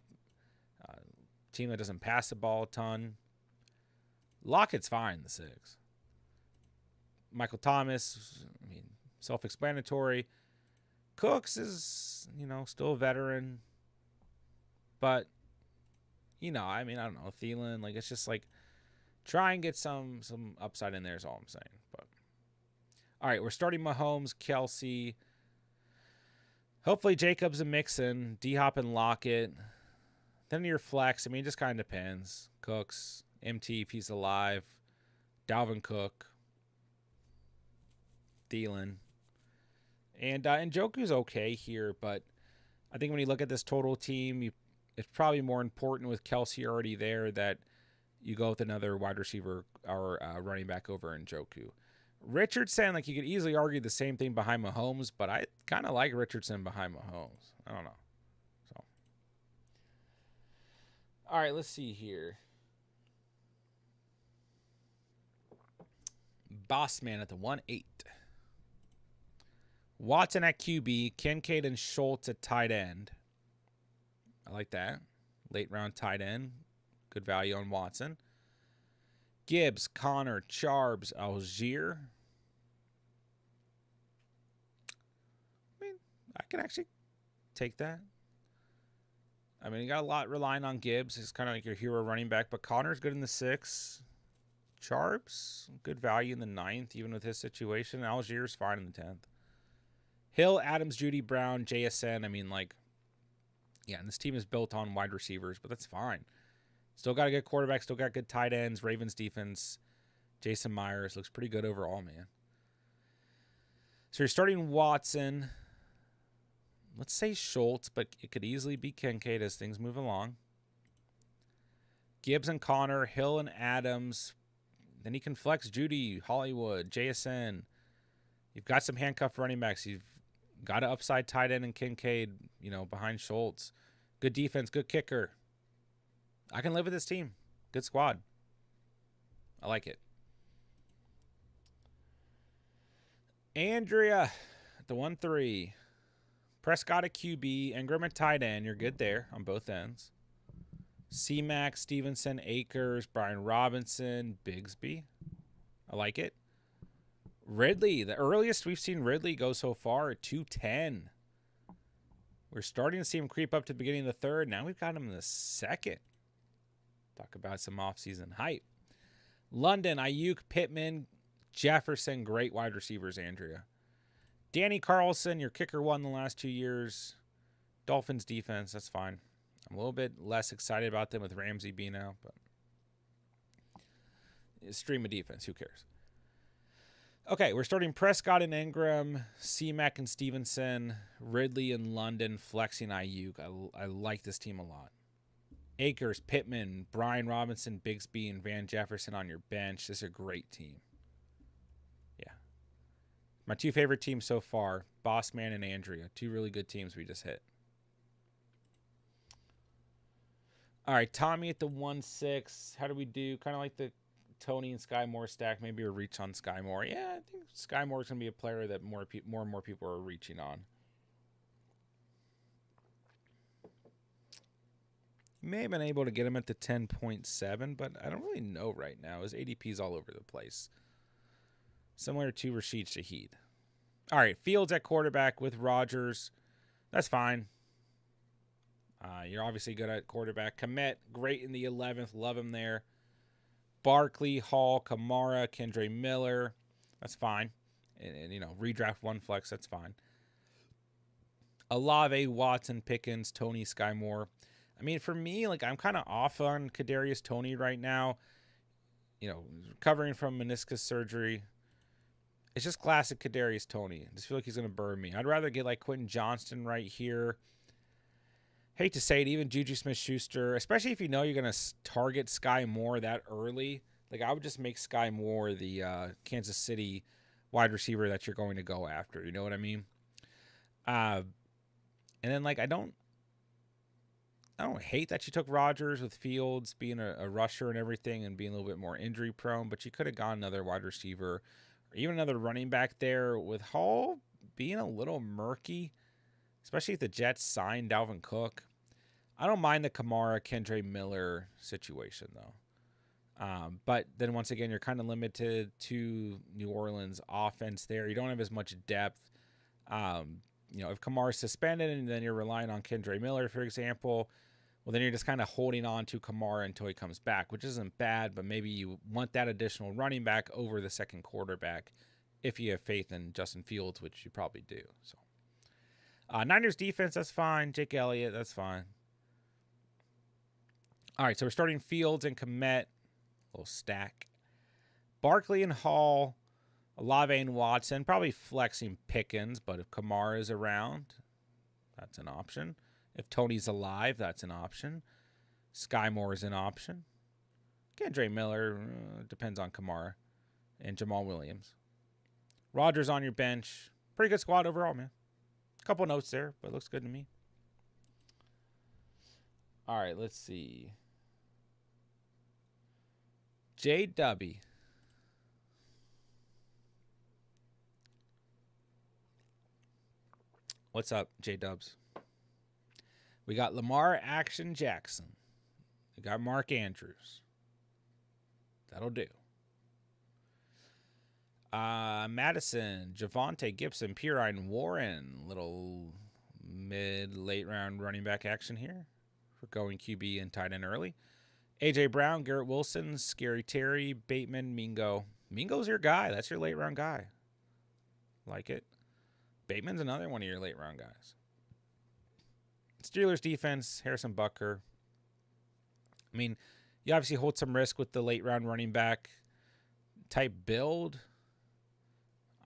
Speaker 1: team that doesn't pass the ball a ton. Lockett's fine in the 6th. Michael Thomas, I mean, self-explanatory. Cooks is, you know, still a veteran, but you know, I mean, I don't know, Thielen, like, it's just like, try and get some upside in there is all I'm saying. But all right, we're starting Mahomes, Kelsey, hopefully Jacobs and Mixon, D-Hop and Lockett. Then your flex, I mean, it just kind of depends. Cooks, MT if he's alive, Dalvin Cook, Thielen. And Njoku's okay here, but I think when you look at this total team, it's probably more important with Kelsey already there that you go with another wide receiver or running back over Njoku. Richardson, like, you could easily argue the same thing behind Mahomes, but I kind of like Richardson behind Mahomes. I don't know. So, all right, let's see here. Bossman at the 1-8. Watson at QB, Kincaid and Schultz at tight end. I like that. Late round tight end. Good value on Watson. Gibbs, Connor, Charbs, Algier. I mean, I can actually take that. I mean, you got a lot relying on Gibbs. He's kind of like your hero running back, but Connor's good in the 6th. Charbs, good value in the 9th, even with his situation. Algier's fine in the 10th. Hill, Adams, Judy, Brown, JSN. I mean, like, yeah, and this team is built on wide receivers, but that's fine. Still got a good quarterback. Still got good tight ends. Ravens defense. Jason Myers looks pretty good overall, man. So you're starting Watson. Let's say Schultz, but it could easily be Kincaid as things move along. Gibbs and Connor, Hill and Adams. Then he can flex Judy, Hollywood, JSN. You've got some handcuff running backs. You've got an upside tight end and Kincaid, you know, behind Schultz. Good defense, good kicker. I can live with this team. Good squad. I like it. Andrea at the 1-3. Prescott at QB. Ingram at tight end. You're good there on both ends. C-Mac, Stevenson, Akers, Brian Robinson, Bigsby. I like it. Ridley, the earliest we've seen Ridley go so far at 210. We're starting to see him creep up to the beginning of the third. Now we've got him in the second. Talk about some offseason hype. London, Ayuk, Pittman, Jefferson, great wide receivers, Andrea. Danny Carlson, your kicker won the last 2 years. Dolphins defense, that's fine. I'm a little bit less excited about them with Ramsey being out, but stream of defense, who cares? Okay, we're starting Prescott and Ingram, C-Mac and Stevenson, Ridley and London, flexing Ayuk. I like this team a lot. Akers, Pittman, Brian Robinson, Bigsby, and Van Jefferson on your bench. This is a great team. Yeah. My two favorite teams so far, Bossman and Andrea. Two really good teams we just hit. All right, Tommy at the 1-6. How do we do? Kind of like the Tony and Sky Moore stack. Maybe a reach on Sky Moore. Yeah, I think Sky Moore is going to be a player that more and more people are reaching on. You may have been able to get him at the 10.7, but I don't really know right now. His ADP's all over the place. Similar to Rashid Shaheed. All right, Fields at quarterback with Rodgers. That's fine. You're obviously good at quarterback. Komet, great in the 11th. Love him there. Barkley, Hall, Kamara, Kendre Miller. That's fine. And you know, redraft one flex. That's fine. Olave, Watson, Pickens, Tony, Sky Moore. I mean, for me, like, I'm kind of off on Kadarius Toney right now. You know, recovering from meniscus surgery. It's just classic Kadarius Toney. I just feel like he's going to burn me. I'd rather get, like, Quentin Johnston right here. Hate to say it, even Juju Smith-Schuster, especially if you know you're going to target Sky Moore that early. Like, I would just make Sky Moore the Kansas City wide receiver that you're going to go after. You know what I mean? And then, like, I don't hate that you took Rodgers with Fields being a rusher and everything and being a little bit more injury prone, but you could have gone another wide receiver or even another running back there with Hall being a little murky, especially if the Jets signed Dalvin Cook. I don't mind the Kamara, Kendre Miller situation, though. But then once again, you're kind of limited to New Orleans offense there. You don't have as much depth. You know, if Kamara's suspended and then you're relying on Kendre Miller, for example, well, then you're just kind of holding on to Kamara until he comes back, which isn't bad, but maybe you want that additional running back over the second quarterback if you have faith in Justin Fields, which you probably do. So, Niners defense, that's fine. Jake Elliott, that's fine. All right, so we're starting Fields and Komet, little stack. Barkley and Hall, Olave and Watson, probably flexing Pickens, but if Kamara is around, that's an option. If Tony's alive, that's an option. Sky Moore is an option. Kendre Miller, depends on Kamara. And Jamal Williams. Rodgers on your bench. Pretty good squad overall, man. Couple notes there, but it looks good to me. All right, let's see. JW. What's up, J-Dubs? We got Lamar Action Jackson. We got Mark Andrews. That'll do. Madison, Javonte, Gibson, Pirine, Warren. Little mid-late round running back action here. We're going QB and tight end early. A.J. Brown, Garrett Wilson, Scary Terry, Bateman, Mingo. Mingo's your guy. That's your late round guy. Like it. Bateman's another one of your late round guys. Steelers defense, Harrison Butker. I mean, you obviously hold some risk with the late round running back type build.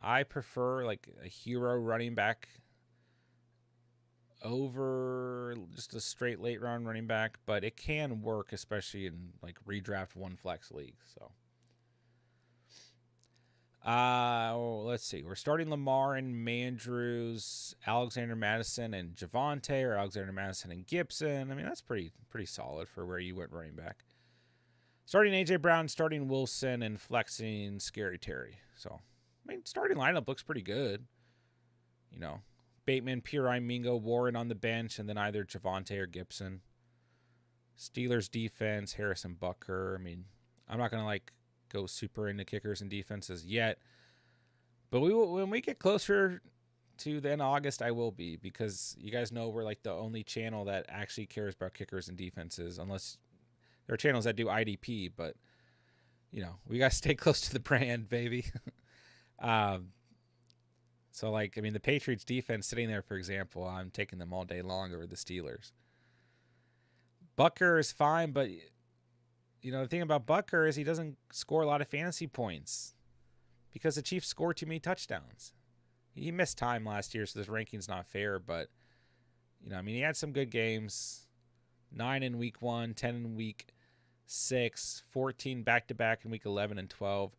Speaker 1: I prefer like a hero running back over just a straight late round running back, but it can work, especially in like redraft one flex leagues. So, let's see. We're starting Lamar and Mandrews, Alexander Madison and Javonte, or Alexander Madison and Gibson. I mean, that's pretty solid for where you went running back. Starting AJ Brown, starting Wilson, and flexing Scary Terry. So, I mean, starting lineup looks pretty good. You know, Bateman, Pirine, Mingo, Warren on the bench, and then either Javonte or Gibson. Steelers defense, Harrison Butker. I mean, I'm not gonna like go super into kickers and defenses yet, but we will when we get closer to the end of August. I will be, because you guys know we're like the only channel that actually cares about kickers and defenses, unless there are channels that do IDP. But you know, we gotta stay close to the brand, baby. So, like, I mean, the Patriots defense sitting there, for example, I'm taking them all day long over the Steelers. Butker is fine, but, you know, the thing about Butker is he doesn't score a lot of fantasy points because the Chiefs score too many touchdowns. He missed time last year, so this ranking's not fair, but, you know, I mean, he had some good games. 9 in week 1, 10 in week 6, 14 back-to-back in week 11 and 12,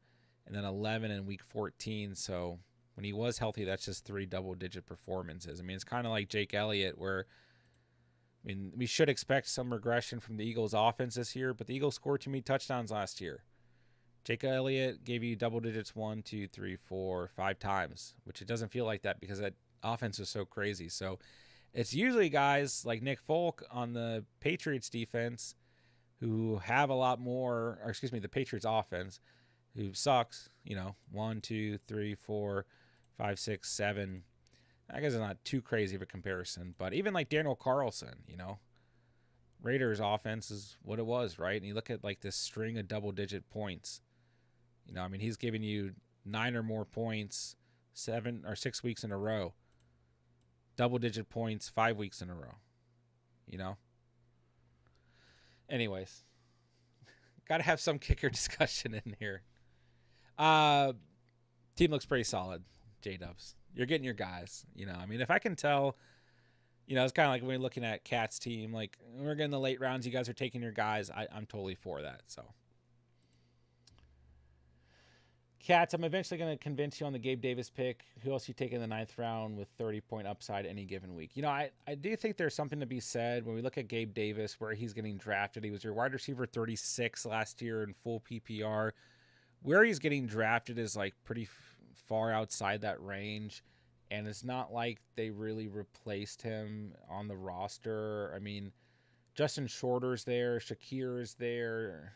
Speaker 1: and then 11 in week 14, so when he was healthy, that's just 3 double-digit performances. I mean, it's kind of like Jake Elliott, where, I mean, we should expect some regression from the Eagles' offense this year, but the Eagles scored too many touchdowns last year. Jake Elliott gave you double digits 1, 2, 3, 4, 5 times, which it doesn't feel like that because that offense was so crazy. So it's usually guys like Nick Folk on the Patriots defense who have a lot more, or excuse me, the Patriots offense, who sucks, you know, 1, 2, 3, 4, 5, 6, 7. I guess it's not too crazy of a comparison, but even like Daniel Carlson, you know, Raiders offense is what it was, right? And you look at like this string of double-digit points. You know, I mean, he's giving you 9 or more points 7 or 6 weeks in a row. Double-digit points 5 weeks in a row. You know? Anyways, got to have some kicker discussion in here. Team looks pretty solid, J-Dubs. You're getting your guys. You know, I mean, if I can tell, you know, it's kind of like when we're looking at Cat's team, like, we're getting the late rounds, you guys are taking your guys. I'm totally for that, so. Cats, I'm eventually going to convince you on the Gabe Davis pick. Who else you take in the 9th round with 30-point upside any given week? You know, I do think there's something to be said when we look at Gabe Davis, where he's getting drafted. He was your wide receiver 36 last year in full PPR. Where he's getting drafted is like pretty far outside that range, and it's not like they really replaced him on the roster. I mean, Justin Shorter's there, Shakir's there,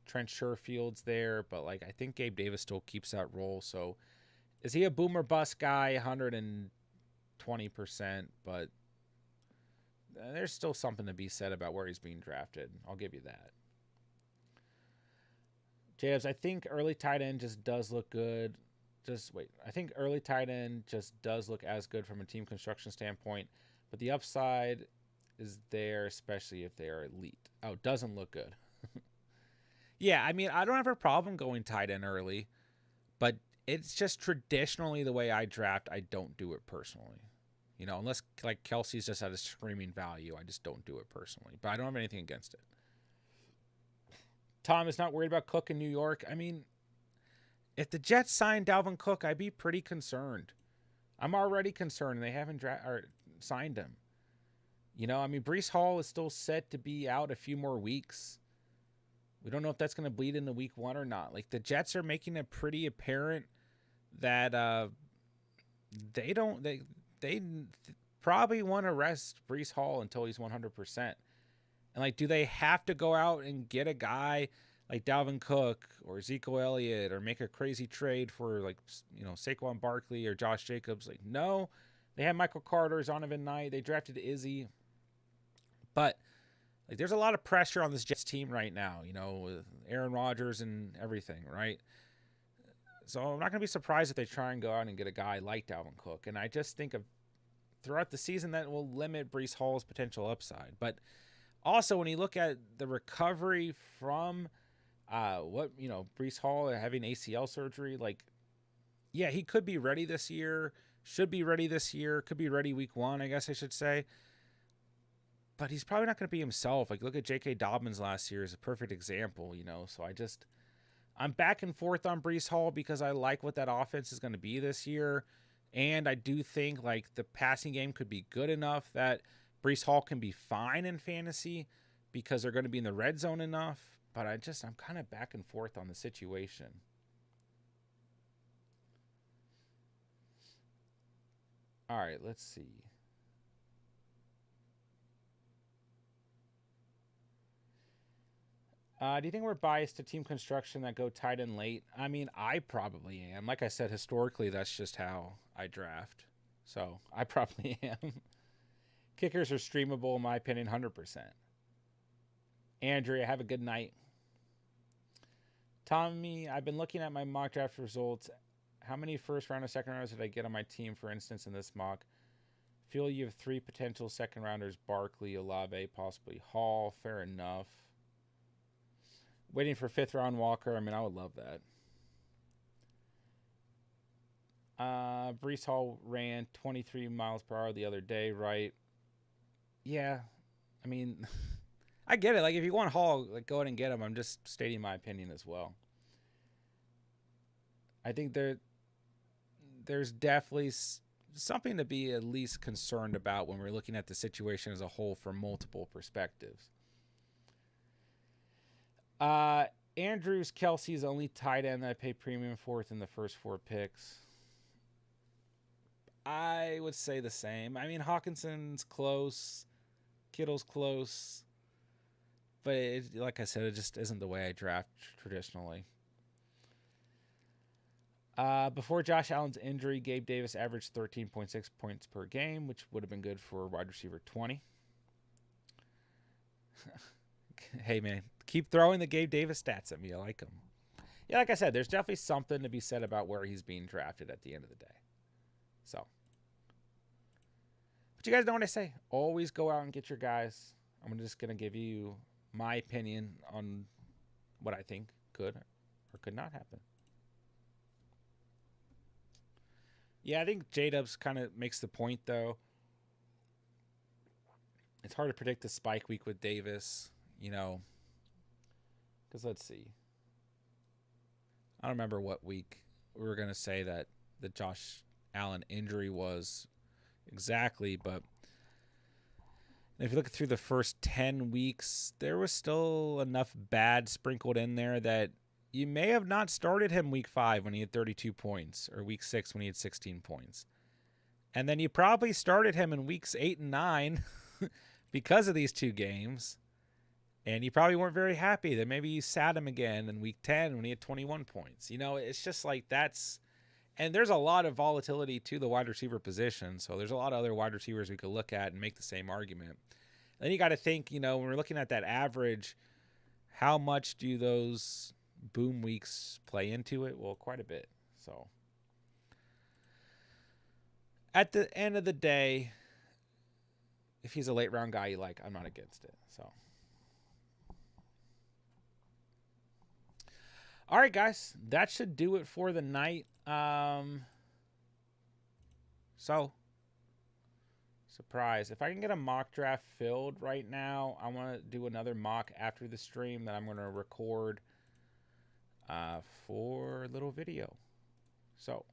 Speaker 1: Trent Sherfield's there, but like I think Gabe Davis still keeps that role. So is he a boomer bust guy? 120%, but there's still something to be said about where he's being drafted. I'll give you that. Jabs, I think early tight end just does look good. I think early tight end just does look as good from a team construction standpoint, but the upside is there, especially if they are elite. Oh, it doesn't look good. Yeah, I mean, I don't have a problem going tight end early, but it's just traditionally the way I draft. I don't do it personally. You know, unless like Kelsey's just at a screaming value, I just don't do it personally. But I don't have anything against it. Tom is not worried about Cook in New York. I mean, if the Jets signed Dalvin Cook, I'd be pretty concerned. I'm already concerned, and they haven't signed him. You know, I mean, Breece Hall is still set to be out a few more weeks. We don't know if that's going to bleed into week 1 or not. Like, the Jets are making it pretty apparent that they probably want to rest Breece Hall until he's 100%. And, like, do they have to go out and get a guy like Dalvin Cook or Ezekiel Elliott or make a crazy trade for, like, you know, Saquon Barkley or Josh Jacobs? Like, no. They had Michael Carter, Zonovan Knight. They drafted Izzy. But like, there's a lot of pressure on this Jets team right now, you know, with Aaron Rodgers and everything, right? So I'm not going to be surprised if they try and go out and get a guy like Dalvin Cook. And I just think of throughout the season that will limit Breece Hall's potential upside. But also when you look at the recovery from Breece Hall having ACL surgery, like, yeah, he could be ready this year, should be ready this year, could be ready week 1, I guess I should say. But he's probably not going to be himself. Like, look at J.K. Dobbins last year as a perfect example, So I'm back and forth on Breece Hall because I like what that offense is going to be this year. And I do think, like, the passing game could be good enough that Breece Hall can be fine in fantasy because they're going to be in the red zone enough. But I'm kind of back and forth on the situation. All right, let's see. Do you think we're biased to team construction that go tight end late? I mean, I probably am. Like I said, historically, that's just how I draft. So I probably am. Kickers are streamable, in my opinion, 100%. Andrea, have a good night. Tommy, I've been looking at my mock draft results. How many first round or second rounders did I get on my team, for instance, in this mock? Feel you have 3 potential second rounders: Barkley, Olave, possibly Hall. Fair enough. Waiting for 5th round Walker. I mean, I would love that. Breece Hall ran 23 miles per hour the other day, right? Yeah. I mean, I get it. Like, if you want Hall, like, go ahead and get him. I'm just stating my opinion as well. I think there's definitely something to be at least concerned about when we're looking at the situation as a whole from multiple perspectives. Andrews Kelsey's the only tight end that I pay premium for within the first 4 picks. I would say the same. I mean, Hawkinson's close, Kittle's close, but like I said, it just isn't the way I draft traditionally. Before Josh Allen's injury, Gabe Davis averaged 13.6 points per game, which would have been good for wide receiver 20. Hey, man, keep throwing the Gabe Davis stats at me. I like them. Yeah, like I said, there's definitely something to be said about where he's being drafted at the end of the day. So, but you guys know what I say. Always go out and get your guys. I'm just going to give you my opinion on what I think could or could not happen. Yeah, I think J-Dubs kind of makes the point, though. It's hard to predict the spike week with Davis, because let's see. I don't remember what week we were going to say that the Josh Allen injury was exactly, but if you look through the first 10 weeks, there was still enough bad sprinkled in there that you may have not started him week 5 when he had 32 points or week 6 when he had 16 points. And then you probably started him in weeks 8 and 9 because of these 2 games. And you probably weren't very happy that maybe you sat him again in week 10 when he had 21 points. It's just like that's – and there's a lot of volatility to the wide receiver position. So there's a lot of other wide receivers we could look at and make the same argument. Then you got to think, when we're looking at that average, how much do those – boom weeks play into it? Well, quite a bit. So at the end of the day, if he's a late round guy you like, I'm not against it. So all right, guys, that should do it for the night. So surprise, if I can get a mock draft filled right now, I want to do another mock after the stream that I'm going to record for a little video. So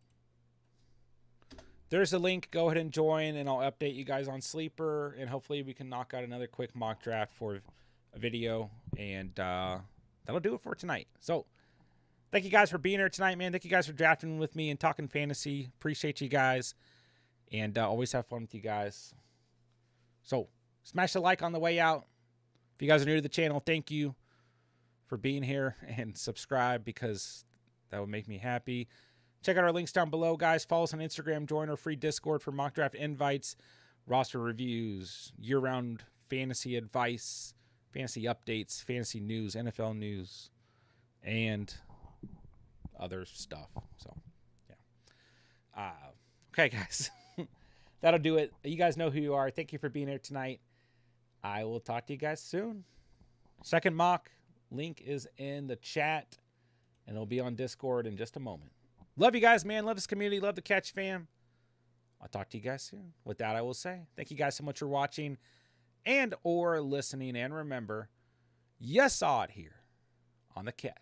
Speaker 1: there's a link. Go ahead and join, and I'll update you guys on Sleeper, and hopefully we can knock out another quick mock draft for a video, and that'll do it for tonight. So thank you guys for being here tonight, man. Thank you guys for drafting with me and talking fantasy. Appreciate you guys, and always have fun with you guys. So smash the like on the way out. If you guys are new to the channel, thank you for being here, and subscribe because that would make me happy. Check out our links down below, guys. Follow us on Instagram. Join our free Discord for mock draft invites, roster reviews, year-round fantasy advice, fantasy updates, fantasy news, NFL news, and other stuff. So, yeah. Okay, guys. That'll do it. You guys know who you are. Thank you for being here tonight. I will talk to you guys soon. Second mock link is in the chat, and it'll be on Discord in just a moment. Love you guys, man. Love this community. Love the Catch fam. I'll talk to you guys soon. With that, I will say thank you guys so much for watching and or listening. And remember, you saw it here on the Catch.